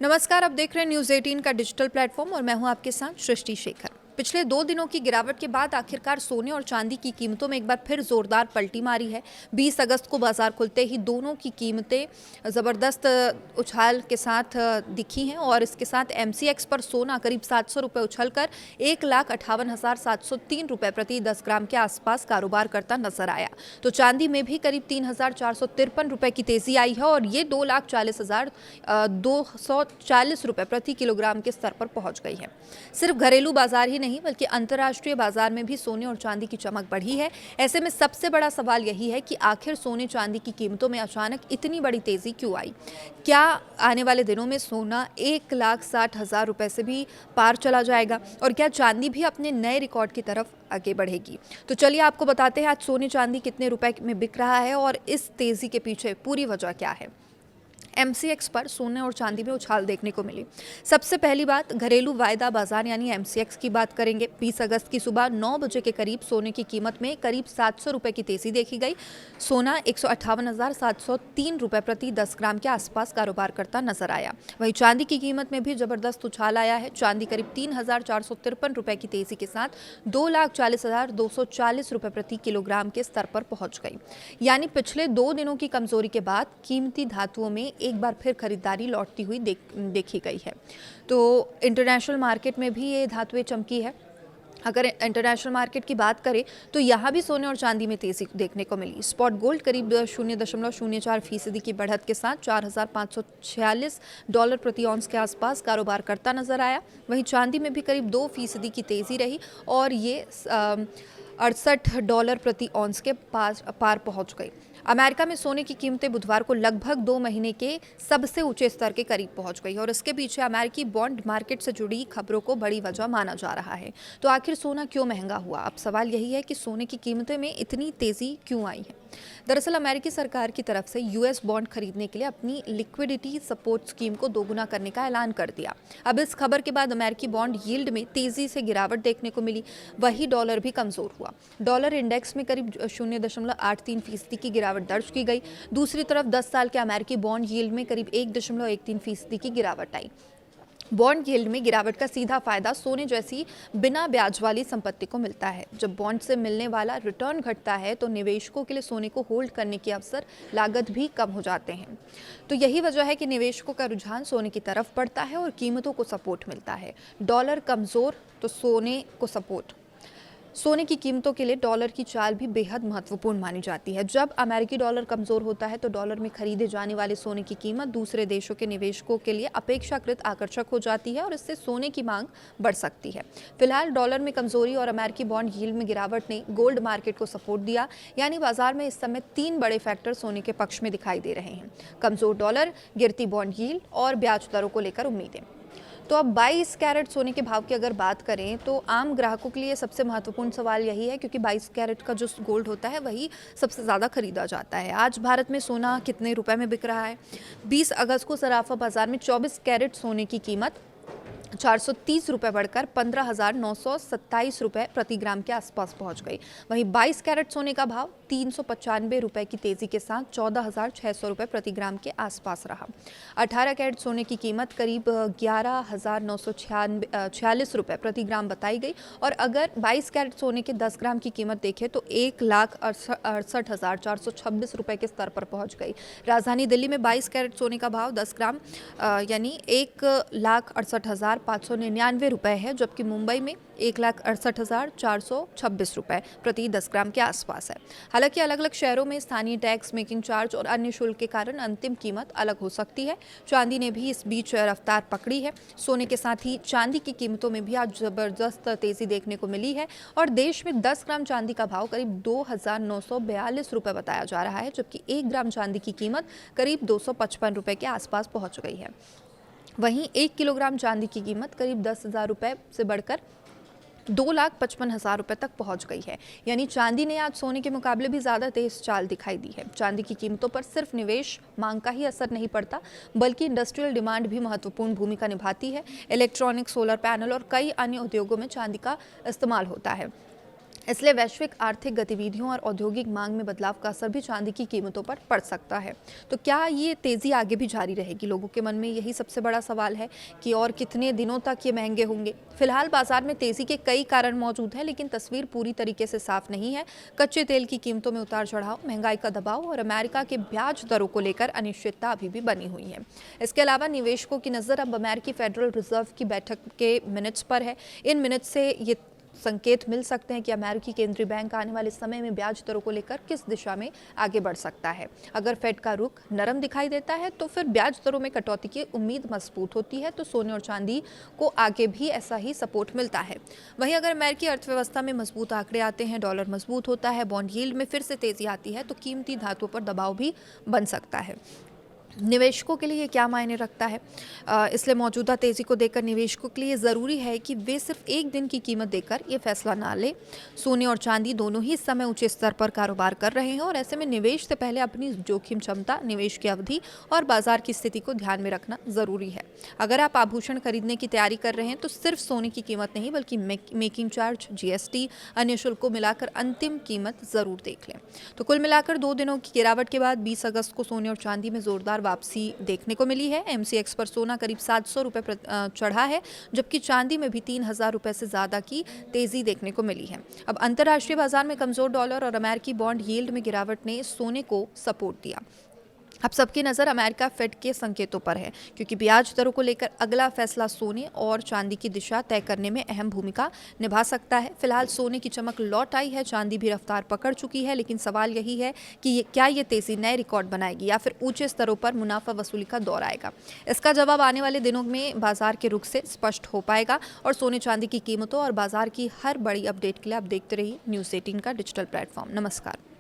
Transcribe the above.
नमस्कार, आप देख रहे हैं न्यूज़ 18 का डिजिटल प्लेटफॉर्म और मैं हूं आपके साथ सृष्टि शेखर। पिछले 2 दिनों की गिरावट के बाद आखिरकार सोने और चांदी की कीमतों में एक बार फिर जोरदार पलटी मारी है। 20 अगस्त को बाजार खुलते ही दोनों की कीमतें ज़बरदस्त उछाल के साथ दिखी हैं और इसके साथ एमसीएक्स पर सोना करीब 700 रुपये उछलकर 1,58,703 रुपये प्रति 10 ग्राम के आसपास कारोबार करता नजर आया। तो चांदी में भी करीब 3,453 रुपये की तेजी आई है और ये 2,40,240 रुपये प्रति किलोग्राम के स्तर पर पहुंच गई है। सिर्फ घरेलू बाजार ही नहीं बल्कि अंतर्राष्ट्रीय बाजार में भी सोने और चांदी की चमक बढ़ी है। ऐसे में सबसे बड़ा सवाल यही है कि आखिर सोने चांदी की कीमतों में अचानक इतनी बड़ी तेजी क्यों आई? क्या आने वाले दिनों में सोना 1,60,000 रुपए से भी पार चला जाएगा और क्या चांदी भी अपने नए रिकॉर्ड की तरफ आगे बढ़ेगी? तो चलिए आपको बताते हैं आज सोने चांदी कितने रुपए में बिक रहा है और इस तेजी के पीछे पूरी वजह क्या है। एमसीएक्स पर सोने और चांदी में उछाल देखने को मिली। सबसे पहली बात घरेलू वायदा बाजार यानी एमसीएक्स की बात करेंगे। 20 अगस्त की सुबह 9 बजे के करीब सोने की कीमत में करीब 700 रुपये की तेजी देखी गई। सोना 158,703 रुपये प्रति 10 ग्राम के आसपास कारोबार करता नजर आया। वहीं चांदी की कीमत में भी जबरदस्त उछाल आया है। चांदी करीब 3,453 रुपये की तेजी के साथ 2,40,240 रुपये प्रति किलोग्राम के स्तर पर पहुंच गई। यानी पिछले 2 दिनों की कमजोरी के बाद कीमती धातुओं में एक बार फिर खरीदारी लौटती हुई देखी गई है। तो इंटरनेशनल मार्केट में भी ये धातुएं चमकी है। अगर इंटरनेशनल मार्केट की बात करें तो यहाँ भी सोने और चांदी में तेजी देखने को मिली। स्पॉट गोल्ड करीब 0.04% की बढ़त के साथ $4,546 प्रति ऑन्स के आसपास कारोबार करता नजर आया। वहीं चांदी में भी करीब 2% की तेजी रही और ये $68 प्रति ऑन्स के पार पहुंच गई। अमेरिका में सोने की कीमतें बुधवार को लगभग 2 महीने के सबसे ऊंचे स्तर के करीब पहुंच गई और इसके पीछे अमेरिकी बॉन्ड मार्केट से जुड़ी खबरों को बड़ी वजह माना जा रहा है। तो आखिर सोना क्यों महंगा हुआ? अब सवाल यही है कि सोने की कीमतें में इतनी तेजी क्यों आई है। दरअसल अमेरिकी सरकार की तरफ से यूएस बॉन्ड खरीदने के लिए अपनी लिक्विडिटी सपोर्ट स्कीम को दोगुना करने का ऐलान कर दिया। अब इस खबर के बाद अमेरिकी बॉन्ड यील्ड में तेजी से गिरावट देखने को मिली। वही डॉलर भी कमजोर हुआ। डॉलर इंडेक्स में करीब 0.83% की गिरावट दर्ज की गई। दूसरी तरफ 10 साल के अमेरिकी बॉन्ड यील्ड में करीब 1.13% की गिरावट आई। बॉन्ड यील्ड में गिरावट का सीधा फायदा सोने जैसी बिना ब्याज वाली संपत्ति को मिलता है। जब बॉन्ड से मिलने वाला रिटर्न घटता है तो निवेशकों के लिए सोने को होल्ड करने के अवसर लागत भी कम हो जाते हैं। तो यही वजह है कि निवेशकों का रुझान सोने की तरफ बढ़ता है और कीमतों को सपोर्ट मिलता है। डॉलर कमजोर तो सोने को सपोर्ट। सोने की कीमतों के लिए डॉलर की चाल भी बेहद महत्वपूर्ण मानी जाती है। जब अमेरिकी डॉलर कमजोर होता है तो डॉलर में खरीदे जाने वाले सोने की कीमत दूसरे देशों के निवेशकों के लिए अपेक्षाकृत आकर्षक हो जाती है और इससे सोने की मांग बढ़ सकती है। फिलहाल डॉलर में कमजोरी और अमेरिकी बॉन्ड यील्ड में गिरावट ने गोल्ड मार्केट को सपोर्ट दिया। यानी बाजार में इस समय 3 बड़े फैक्टर सोने के पक्ष में दिखाई दे रहे हैं: कमजोर डॉलर, गिरती बॉन्ड यील्ड और ब्याज दरों को लेकर उम्मीदें। तो अब 22 कैरेट सोने के भाव की अगर बात करें तो आम ग्राहकों के लिए सबसे महत्वपूर्ण सवाल यही है, क्योंकि 22 कैरेट का जो गोल्ड होता है वही सबसे ज़्यादा खरीदा जाता है। आज भारत में सोना कितने रुपए में बिक रहा है? 20 अगस्त को सराफा बाजार में 24 कैरेट सोने की कीमत 430 रुपये बढ़कर 15,927 रुपये प्रति ग्राम के आसपास पहुंच गई। वहीं 22 कैरेट सोने का भाव 395 रुपये की तेजी के साथ 14,600 रुपये प्रति ग्राम के आसपास रहा। 18 कैरेट सोने की कीमत करीब 11,946 रुपये प्रति ग्राम बताई गई और अगर 22 कैरेट सोने के 10 ग्राम की कीमत देखें तो 1,68,426 रुपये के स्तर पर पहुंच गई। राजधानी दिल्ली में 22 कैरेट सोने का भाव 10 ग्राम यानी 1,68,599 रुपये है, जबकि मुंबई में 1,68,426 रुपये प्रति 10 ग्राम के आसपास है। हालांकि अलग अलग शहरों में स्थानीय टैक्स, मेकिंग चार्ज और अन्य शुल्क के कारण अंतिम कीमत अलग हो सकती है। चांदी ने भी इस बीच रफ्तार पकड़ी है। सोने के साथ ही चांदी की कीमतों में भी आज जबरदस्त तेजी देखने को मिली है और देश में 10 ग्राम चांदी का भाव करीब 2,942 रुपये बताया जा रहा है, जबकि 1 ग्राम चांदी की कीमत करीब 255 रुपये के आसपास पहुंच गई है। वहीं 1 किलोग्राम चांदी की कीमत करीब 10,000 रुपये से बढ़कर 2,55,000 रुपये तक पहुंच गई है। यानी चांदी ने आज सोने के मुकाबले भी ज़्यादा तेज चाल दिखाई दी है। चांदी की कीमतों पर सिर्फ निवेश मांग का ही असर नहीं पड़ता, बल्कि इंडस्ट्रियल डिमांड भी महत्वपूर्ण भूमिका निभाती है। इलेक्ट्रॉनिक, सोलर पैनल और कई अन्य उद्योगों में चांदी का इस्तेमाल होता है। इसलिए वैश्विक आर्थिक गतिविधियों और औद्योगिक मांग में बदलाव का असर भी चांदी की कीमतों पर पड़ सकता है। तो क्या ये तेज़ी आगे भी जारी रहेगी? लोगों के मन में यही सबसे बड़ा सवाल है कि और कितने दिनों तक ये महंगे होंगे। फिलहाल बाजार में तेज़ी के कई कारण मौजूद हैं, लेकिन तस्वीर पूरी तरीके से साफ नहीं है। कच्चे तेल की कीमतों में उतार चढ़ाव, महंगाई का दबाव और अमेरिका के ब्याज दरों को लेकर अनिश्चितता अभी भी बनी हुई है। इसके अलावा निवेशकों की नज़र अब अमेरिकी फेडरल रिजर्व की बैठक के मिनट्स पर है। इन मिनट्स से ये संकेत मिल सकते हैं कि अमेरिकी केंद्रीय बैंक आने वाले समय में ब्याज दरों को लेकर किस दिशा में आगे बढ़ सकता है। अगर फेड का रुख नरम दिखाई देता है तो फिर ब्याज दरों में कटौती की उम्मीद मजबूत होती है, तो सोने और चांदी को आगे भी ऐसा ही सपोर्ट मिलता है। वहीं अगर अमेरिकी अर्थव्यवस्था में मजबूत आंकड़े आते हैं, डॉलर मजबूत होता है, बॉन्ड यील्ड में फिर से तेजी आती है, तो कीमती धातुओं पर दबाव भी बन सकता है। निवेशकों के लिए ये क्या मायने रखता है? इसलिए मौजूदा तेज़ी को देखकर निवेशकों के लिए ज़रूरी है कि वे सिर्फ एक दिन की कीमत देकर ये फैसला ना लें। सोने और चांदी दोनों ही इस समय ऊंचे स्तर पर कारोबार कर रहे हैं और ऐसे में निवेश से पहले अपनी जोखिम क्षमता, निवेश की अवधि और बाजार की स्थिति को ध्यान में रखना ज़रूरी है। अगर आप आभूषण खरीदने की तैयारी कर रहे हैं तो सिर्फ सोने की कीमत नहीं बल्कि मेकिंग चार्ज, जीएसटी, अन्य शुल्क को मिलाकर अंतिम कीमत ज़रूर देख लें। तो कुल मिलाकर 2 दिनों की गिरावट के बाद 20 अगस्त को सोने और चांदी में जोरदार वापसी देखने को मिली है। एमसीएक्स पर सोना करीब 700 रुपये चढ़ा है, जबकि चांदी में भी 3000 रुपये से ज़्यादा की तेज़ी देखने को मिली है। अब अंतर्राष्ट्रीय बाजार में कमज़ोर डॉलर और अमेरिकी बॉन्ड यील्ड में गिरावट ने सोने को सपोर्ट दिया। अब सबकी नज़र अमेरिका फेड के संकेतों पर है, क्योंकि ब्याज दरों को लेकर अगला फैसला सोने और चांदी की दिशा तय करने में अहम भूमिका निभा सकता है। फिलहाल सोने की चमक लौट आई है, चांदी भी रफ्तार पकड़ चुकी है, लेकिन सवाल यही है कि क्या ये तेज़ी नए रिकॉर्ड बनाएगी या फिर ऊंचे स्तरों पर मुनाफा वसूली का दौर आएगा। इसका जवाब आने वाले दिनों में बाजार के रुख से स्पष्ट हो पाएगा। और सोने चांदी की कीमतों और बाजार की हर बड़ी अपडेट के लिए आप देखते रहिए News 18 का डिजिटल प्लेटफॉर्म। नमस्कार।